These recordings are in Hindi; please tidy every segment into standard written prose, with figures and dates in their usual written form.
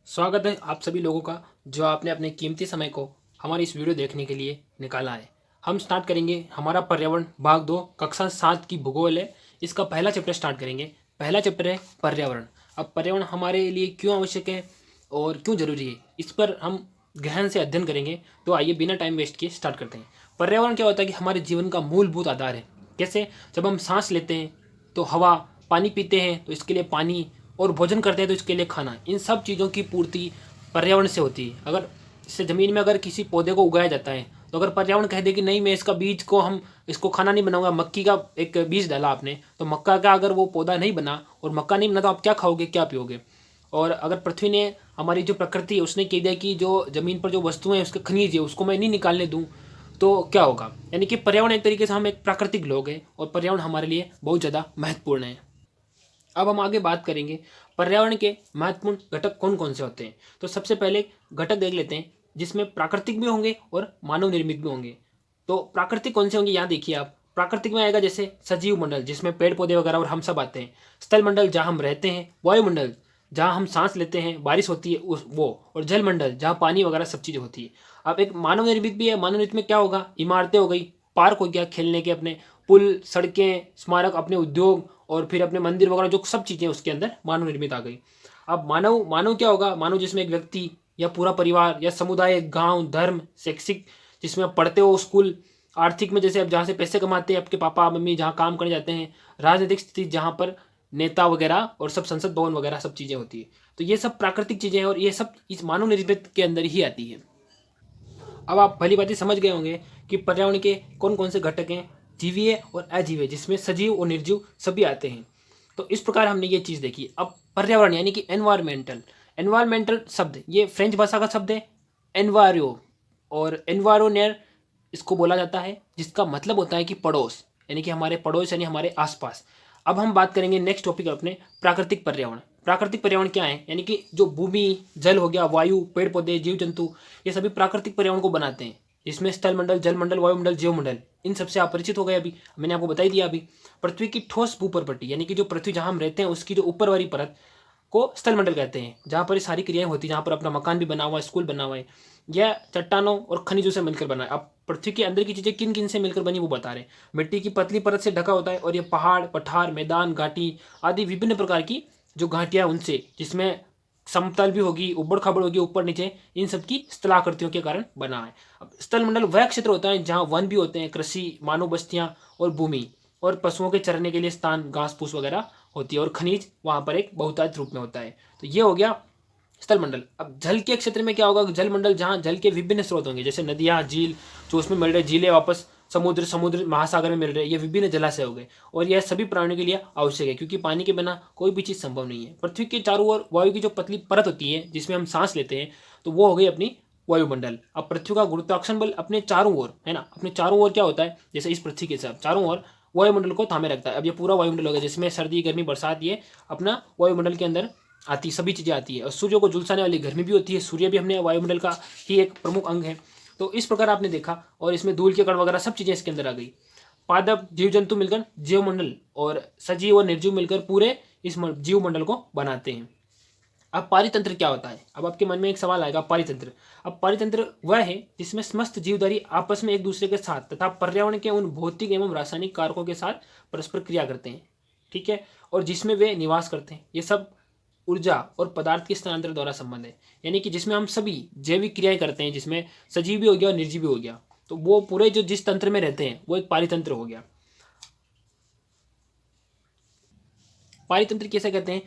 स्वागत है आप सभी लोगों का जो आपने अपने कीमती समय को हमारी इस वीडियो देखने के लिए निकाला है। हम स्टार्ट करेंगे हमारा पर्यावरण भाग 2 कक्षा 7 की भूगोल है। इसका पहला चैप्टर स्टार्ट करेंगे। पहला चैप्टर है पर्यावरण। अब पर्यावरण हमारे लिए क्यों आवश्यक है और क्यों जरूरी है, इस पर हम गहन से अध्ययन करेंगे। तो आइए बिना टाइम वेस्ट किए स्टार्ट करते हैं। पर्यावरण क्या होता है कि हमारे जीवन का मूलभूत आधार है। कैसे? जब हम सांस लेते हैं तो हवा, पानी पीते हैं तो इसके लिए पानी, और भोजन करते हैं तो इसके लिए खाना, इन सब चीज़ों की पूर्ति पर्यावरण से होती है। अगर इससे ज़मीन में अगर किसी पौधे को उगाया जाता है तो अगर पर्यावरण कह दे कि नहीं, मैं इसका बीज को हम इसको खाना नहीं बनाऊंगा, मक्की का एक बीज डाला आपने तो मक्का का अगर वो पौधा नहीं बना और मक्का नहीं बना तो आप क्या खाओगे, क्या पियोगे? और अगर पृथ्वी ने, हमारी जो प्रकृति है उसने कह दिया कि जो ज़मीन पर जो वस्तुएं हैं उसके खनिज है उसको मैं नहीं निकालने दूँ, तो क्या होगा? यानी कि पर्यावरण एक तरीके से हम एक प्राकृतिक लोग हैं और पर्यावरण हमारे लिए बहुत ज़्यादा महत्वपूर्ण है। अब हम आगे बात करेंगे पर्यावरण के महत्वपूर्ण घटक कौन कौन से होते हैं। तो सबसे पहले घटक देख लेते हैं जिसमें प्राकृतिक भी होंगे और मानव निर्मित भी होंगे। तो प्राकृतिक कौन से होंगे, यहाँ देखिए आप। प्राकृतिक में आएगा जैसे सजीव मंडल जिसमें पेड़ पौधे वगैरह और हम सब आते हैं। स्थल मंडल जहाँ हम रहते हैं। वायुमंडल जहाँ हम सांस लेते हैं, बारिश होती है उस वो। और जल मंडल जहाँ पानी वगैरह सब चीज़ें होती है। अब एक मानव निर्मित भी है। मानव निर्मित में क्या होगा? इमारतें हो गई, पार्क हो गया खेलने के अपने, पुल, सड़कें, स्मारक, अपने उद्योग और फिर अपने मंदिर वगैरह, जो सब चीज़ें उसके अंदर मानव निर्मित आ गई। अब मानव मानव क्या होगा? मानव जिसमें एक व्यक्ति या पूरा परिवार या समुदाय, गांव, धर्म, शैक्षिक जिसमें आप पढ़ते हो, स्कूल, आर्थिक में जैसे आप जहाँ से पैसे कमाते हैं, आपके पापा मम्मी जहाँ काम करने जाते हैं, राजनीतिक स्थिति जहाँ पर नेता वगैरह और सब संसद भवन वगैरह सब चीज़ें होती है। तो ये सब प्राकृतिक चीज़ें हैं और ये सब इस मानव निर्मित के अंदर ही आती है। अब आप भली भांति समझ गए होंगे कि पर्यावरण के कौन कौन से घटक हैं, जीवीय और अजीवीय, जिसमें सजीव और निर्जीव सभी आते हैं। तो इस प्रकार हमने ये चीज़ देखी। अब पर्यावरण यानी कि एनवायरमेंटल, एनवायरमेंटल शब्द ये फ्रेंच भाषा का शब्द है एनवायरो, और एनवायरोनेर इसको बोला जाता है, जिसका मतलब होता है कि पड़ोस, यानी कि हमारे पड़ोस यानी हमारे आसपास। अब हम बात करेंगे नेक्स्ट टॉपिक अपने प्राकृतिक पर्यावरण। प्राकृतिक पर्यावरण क्या है? यानी कि जो भूमि, जल हो गया, वायु, पेड़ पौधे, जीव जंतु, ये सभी प्राकृतिक पर्यावरण को बनाते हैं। इसमें स्थल मंडल, जल मंडल, वायुमंडल, जीवमंडल, इन सबसे आप परिचित हो गए। अभी मैंने आपको बता ही दिया। अभी पृथ्वी की ठोस भूपरपट्टी यानी कि जो पृथ्वी जहाँ हम रहते हैं उसकी जो ऊपर वाली परत को स्थल मंडल कहते हैं, जहाँ पर ये सारी क्रियाएं होती है, जहाँ पर अपना मकान भी बना हुआ है, स्कूल बना हुआ है। यह चट्टानों और खनिजों से मिलकर बना है। अब पृथ्वी के अंदर की चीजें किन किन से मिलकर बनी वो बता रहे हैं। मिट्टी की पतली परत से ढका होता है और ये पहाड़, पठार, मैदान, घाटी आदि विभिन्न प्रकार की जो घाटियां उनसे, जिसमें समतल भी होगी, उबड़ खाबड़ होगी, ऊपर नीचे, इन सब की स्थलाकृतियों के कारण बना है। अब स्थल मंडल वह क्षेत्र होता है जहाँ वन भी होते हैं, कृषि, मानव बस्तियां और भूमि और पशुओं के चरने के लिए स्थान, घास फूस वगैरह होती है, और खनिज वहां पर एक बहुतायत रूप में होता है। तो ये हो गया स्थल मंडल। अब जल के क्षेत्र में क्या होगा? जल मंडल जहाँ जल के विभिन्न स्रोत होंगे, जैसे नदियाँ, झील जो उसमें मिल रहे, झीलें वापस समुद्र, समुद्र महासागर में मिल रहे, ये विभिन्न जलाशय हो गए। और यह सभी प्राणियों के लिए आवश्यक है क्योंकि पानी के बिना कोई भी चीज़ संभव नहीं है। पृथ्वी के चारों ओर वायु की जो पतली परत होती है जिसमें हम सांस लेते हैं, तो वो हो गई अपनी वायुमंडल। अब पृथ्वी का गुरुत्वाकर्षण बल अपने चारों ओर है ना, अपने चारों ओर क्या होता है, जैसे इस पृथ्वी के साथ चारों ओर वायुमंडल को थामे रखता है। अब ये पूरा वायुमंडल हो गया जिसमें सर्दी, गर्मी, बरसात, ये अपना वायुमंडल के अंदर आती, सभी चीज़ें आती है। और सूर्य को झुलसाने वाली गर्मी भी होती है, सूर्य भी हमने वायुमंडल का ही एक प्रमुख अंग है। तो इस प्रकार आपने देखा, और इसमें धूल के कण वगैरह सब चीज़ें इसके अंदर आ गई। पादप, जीव जंतु मिलकर जीवमंडल और सजीव और निर्जीव मिलकर पूरे इस जीव मंडल को बनाते हैं। अब पारितंत्र क्या होता है? अब आपके मन में एक सवाल आएगा, पारितंत्र। अब पारितंत्र वह है जिसमें समस्त जीवधारी आपस में एक दूसरे के साथ तथा पर्यावरण के उन भौतिक एवं रासायनिक कारकों के साथ परस्पर क्रिया करते हैं, ठीक है, और जिसमें वे निवास करते हैं। ये सब ऊर्जा और पदार्थ के स्थानांतरण द्वारा संबंध है, यानी कि जिसमें हम सभी जैविक क्रियाएं करते हैं, जिसमें सजीव भी हो गया और निर्जीव भी हो गया, तो वो पूरे जो जिस तंत्र में रहते हैं वो एक पारितंत्र हो गया। पारितंत्र कैसे कहते हैं?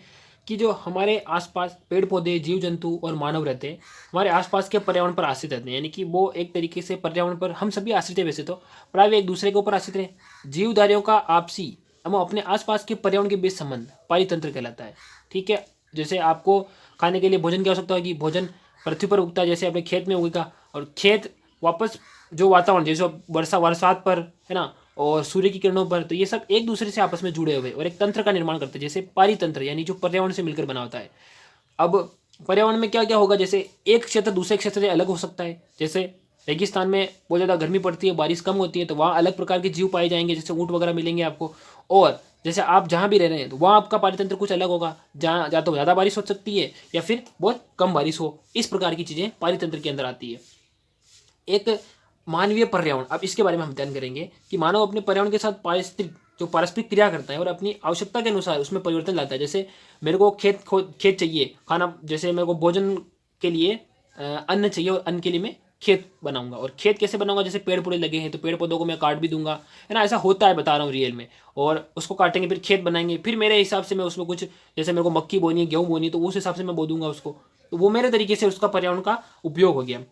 कि जो हमारे आसपास पेड़ पौधे, जीव जंतु और मानव रहते हैं, हमारे आसपास के पर्यावरण पर आश्रित रहते हैं, यानी कि वो एक तरीके से पर्यावरण पर हम सभी आश्रित है। वैसे तो प्राय एक दूसरे के ऊपर आश्रित हैं। जीवधारियों का आपसी एवं अपने आसपास के पर्यावरण के बीच संबंध पारितंत्र कहलाता है, ठीक है। जैसे आपको खाने के लिए भोजन की आवश्यकता होगी, भोजन पृथ्वी पर उगता है, जैसे अपने खेत में उगेगा, और खेत वापस जो वातावरण, जैसे बरसात पर है ना, और सूर्य की किरणों पर, तो ये सब एक दूसरे से आपस में जुड़े हुए और एक तंत्र का निर्माण करते हैं, जैसे पारितंत्र, यानी जो पर्यावरण से मिलकर बना होता है। अब पर्यावरण में क्या क्या होगा? जैसे एक क्षेत्र दूसरे क्षेत्र से अलग हो सकता है। जैसे रेगिस्तान में बहुत ज़्यादा गर्मी पड़ती है, बारिश कम होती है, तो वहाँ अलग प्रकार के जीव पाए जाएंगे, जैसे ऊँट वगैरह मिलेंगे आपको। और जैसे आप जहाँ भी रह रहे हैं तो वहाँ आपका पारितंत्र कुछ अलग होगा, जहाँ या तो ज़्यादा बारिश हो सकती है या फिर बहुत कम बारिश हो। इस प्रकार की चीज़ें पारितंत्र के अंदर आती है। एक मानवीय पर्यावरण, अब इसके बारे में हम ध्यान करेंगे कि मानव अपने पर्यावरण के साथ पारस्परिक क्रिया करता है और अपनी आवश्यकता के अनुसार उसमें परिवर्तन लाता है। जैसे मेरे को खेत चाहिए खाना, जैसे मेरे को भोजन के लिए अन्न चाहिए और अन्न के लिए मैं खेत बनाऊंगा। और खेत कैसे बनाऊंगा, जैसे पेड़ पौधे लगे हैं तो पेड़ पौधों को मैं काट भी दूंगा, है ना। ऐसा होता है, बता रहा हूँ रियल में। और उसको काटेंगे, फिर खेत बनाएंगे, फिर मेरे हिसाब से मैं उसमें कुछ, जैसे मेरे को मक्की बोनी है, गेहूँ बोनी है, तो उस हिसाब से मैं बो दूंगा उसको। तो वो मेरे तरीके से उसका पर्यावरण का उपयोग हो गया।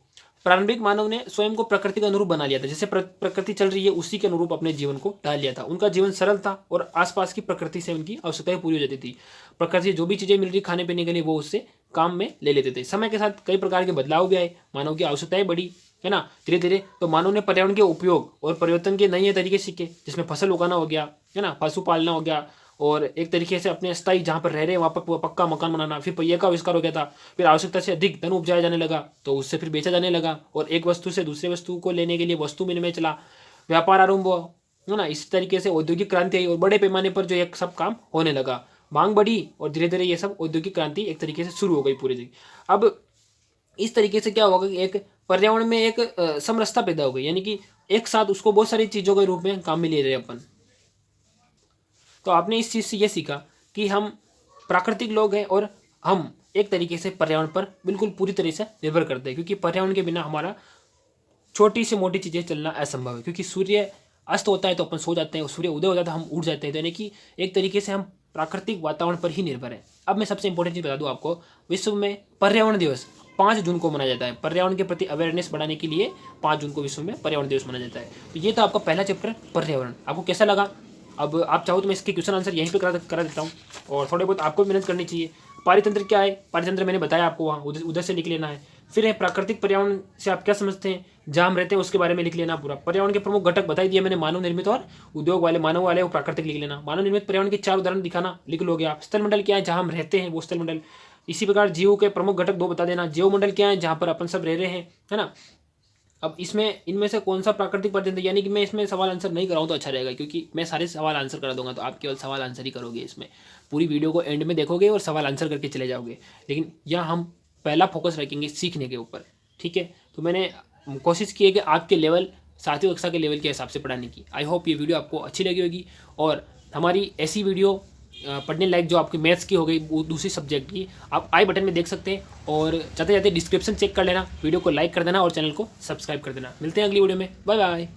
प्रारंभिक मानव ने स्वयं को प्रकृति के अनुरूप बना लिया था। जैसे प्रकृति चल रही है उसी के अनुरूप अपने जीवन को ढाल लिया था। उनका जीवन सरल था और आसपास की प्रकृति से उनकी आवश्यकताएं पूरी हो जाती थी। प्रकृति से जो भी चीजें मिल रही खाने पीने के लिए वो उससे काम में ले लेते थे। समय के साथ कई प्रकार के बदलाव भी आए, मानव की आवश्यकताएं बढ़ी, है ना। धीरे धीरे तो मानव ने पर्यावरण के उपयोग और परिवर्तन के नए तरीके सीखे, जिसमें फसल उगाना हो गया, है ना, पशु पालना हो गया, और एक तरीके से अपने स्थायी जहाँ पर रह रहे हैं वहाँ पर पक्का मकान बनाना। फिर पहिए का आविष्कार हो गया था। फिर आवश्यकता से अधिक धन उपजाया जाने लगा तो उससे फिर बेचा जाने लगा, और एक वस्तु से दूसरे वस्तु को लेने के लिए वस्तु विनिमय चला, व्यापार आरंभ हुआ, है ना। इस तरीके से औद्योगिक क्रांति आई और बड़े पैमाने पर जो एक सब काम होने लगा, मांग बढ़ी और धीरे धीरे ये सब औद्योगिक क्रांति एक तरीके से शुरू हो गई पूरी जगह। अब इस तरीके से क्या होगा कि एक पर्यावरण में एक समरसता पैदा हो गई, यानी कि एक साथ उसको बहुत सारी चीज़ों के रूप में काम में ले रहे हैं अपन। तो आपने इस चीज़ से ये सीखा कि हम प्राकृतिक लोग हैं और हम एक तरीके से पर्यावरण पर बिल्कुल पूरी तरह से निर्भर करते हैं, क्योंकि पर्यावरण के बिना हमारा छोटी से मोटी चीज़ें चलना असंभव है। क्योंकि सूर्य अस्त होता है तो अपन सो जाते हैं और सूर्य उदय हो जाता है हम उठ जाते हैं। तो यानी कि एक तरीके से हम प्राकृतिक वातावरण पर ही निर्भर है। अब मैं सबसे इंपॉर्टेंट चीज़ बता दूं आपको, विश्व में पर्यावरण दिवस 5 जून को मनाया जाता है। पर्यावरण के प्रति अवेयरनेस बढ़ाने के लिए 5 जून को विश्व में पर्यावरण दिवस मनाया जाता है। तो ये था आपका पहला चैप्टर पर्यावरण। आपको कैसा लगा? अब आप चाहो तो मैं इसके क्वेश्चन आंसर यहीं पे करा देता हूँ, और थोड़े बहुत आपको भी मेहनत करनी चाहिए। पारितंत्र क्या है? पारितंत्र मैंने बताया आपको, वहाँ उधर से लिख लेना है। फिर है प्राकृतिक पर्यावरण से आप क्या समझते हैं, जहाँ हम रहते हैं उसके बारे में लिख लेना पूरा। पर्यावरण के प्रमुख घटक बताई दिए मैंने, मानव निर्मित और उद्योग वाले, मानव वाले वो प्राकृतिक लिख लेना। मानव निर्मित पर्यावरण के 4 उदाहरण दिखाना, लिख लोगे आप। स्थलमंडल क्या है, जहाँ हम रहते हैं वो स्थलमंडल। इसी प्रकार जीव के प्रमुख घटक 2 बता देना। जीवमंडल क्या है, जहाँ पर अपन सब रह रहे हैं, है ना। अब इसमें इनमें से कौन सा प्राकृतिक पर्यावरण, यानी कि मैं इसमें सवाल आंसर नहीं कराऊँ तो अच्छा रहेगा, क्योंकि मैं सारे सवाल आंसर करा दूंगा तो आप केवल सवाल आंसर ही करोगे। इसमें पूरी वीडियो को एंड में देखोगे और सवाल आंसर करके चले जाओगे। लेकिन यहाँ हम पहला फोकस रखेंगे सीखने के ऊपर, ठीक है। तो मैंने कोशिश की है कि आपके लेवल, 7वीं कक्षा के लेवल के हिसाब से पढ़ाने की। आई होप ये वीडियो आपको अच्छी लगी होगी, और हमारी ऐसी वीडियो पढ़ने लायक जो आपकी मैथ्स की हो गई, वो दूसरी सब्जेक्ट की, आप आई बटन में देख सकते हैं। और जाते जाते डिस्क्रिप्शन चेक कर लेना, वीडियो को लाइक कर देना और चैनल को सब्सक्राइब कर देना। मिलते हैं अगली वीडियो में, बाय बाय।